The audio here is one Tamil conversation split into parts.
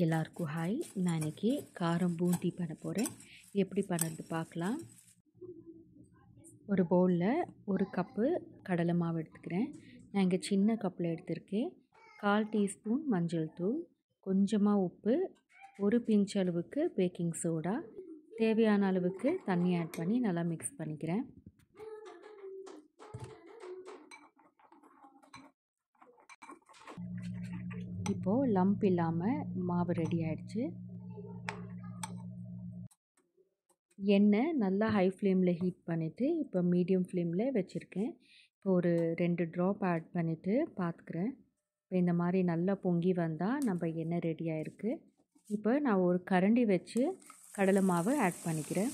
எல்லாருக்கும் ஹாய். நான் இன்றைக்கி காரம் பூந்தி பண்ண போகிறேன். எப்படி பண்ணுறது பார்க்கலாம். ஒரு பவுலில் 1 கப்பு கடலை மாவு எடுத்துக்கிறேன். நான் இங்கே சின்ன கப்பில் எடுத்திருக்கேன். 1/4 டீஸ்பூன் மஞ்சள் தூள், கொஞ்சமாக உப்பு, 1 பிஞ்ச் அளவுக்கு பேக்கிங் சோடா, தேவையான அளவுக்கு தண்ணி ஆட் பண்ணி நல்லா மிக்ஸ் பண்ணிக்கிறேன். இப்போது லம்ப் இல்லாமல் மாவு ரெடி ஆகிடுச்சு. எண்ணெய் நல்லா ஹை ஃப்ளேமில் ஹீட் பண்ணிவிட்டு இப்போ மீடியம் ஃப்ளேமில் வச்சுருக்கேன். இப்போ ஒரு 2 ட்ராப் ஆட் பண்ணிவிட்டு பார்த்துக்கிறேன். இப்போ இந்த மாதிரி நல்லா பொங்கி வந்தால் நம்ம எண்ணெய் ரெடி ஆகிருக்கு. இப்போ நான் ஒரு கரண்டி வச்சு கடலை மாவு ஆட் பண்ணிக்கிறேன்.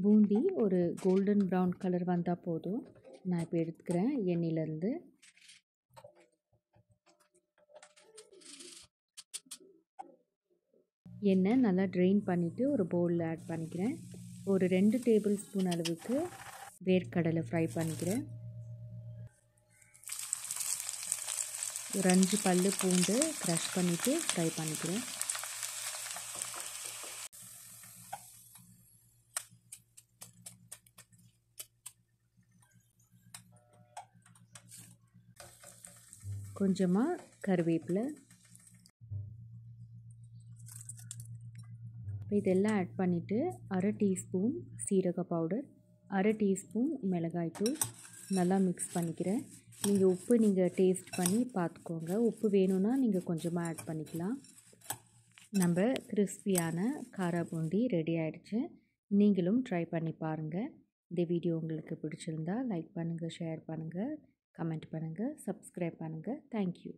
பூந்தி ஒரு கோல்டன் ப்ரௌன் கலர் வந்தால் போதும். நான் இப்போ எடுத்துக்கிறேன் எண்ணெயிலேருந்து. எண்ணெய் நல்லா ட்ரெயின் பண்ணிவிட்டு ஒரு பவுலில் ஆட் பண்ணிக்கிறேன். ஒரு 2 டேபிள் ஸ்பூன் அளவுக்கு வேர்க்கடலை ஃப்ரை பண்ணிக்கிறேன். ஒரு 5 பல்லு பூண்டு க்ரஷ் பண்ணிவிட்டு ஃப்ரை பண்ணிக்கிறேன். கொஞ்சமாக கருவேப்பிலை. இதெல்லாம் ஆட் பண்ணிவிட்டு 1/2 டீஸ்பூன் சீரக பவுடர், 1/2 டீஸ்பூன் மிளகாய்த்தூள் நல்லா மிக்ஸ் பண்ணிக்கிறேன். உப்பு நீங்கள் டேஸ்ட் பண்ணி பார்த்துக்கோங்க. உப்பு வேணும்னா நீங்கள் கொஞ்சமாக ஆட் பண்ணிக்கலாம். நம்ம கிறிஸ்பியான காரா பூந்தி ரெடி ஆகிடுச்சு. நீங்களும் ட்ரை பண்ணி பாருங்கள். இந்த வீடியோ உங்களுக்கு பிடிச்சிருந்தா லைக் பண்ணுங்கள், ஷேர் பண்ணுங்கள், கமெண்ட் பண்ணுங்கள், சப்ஸ்கிரைப் பண்ணுங்கள். தேங்க்யூ.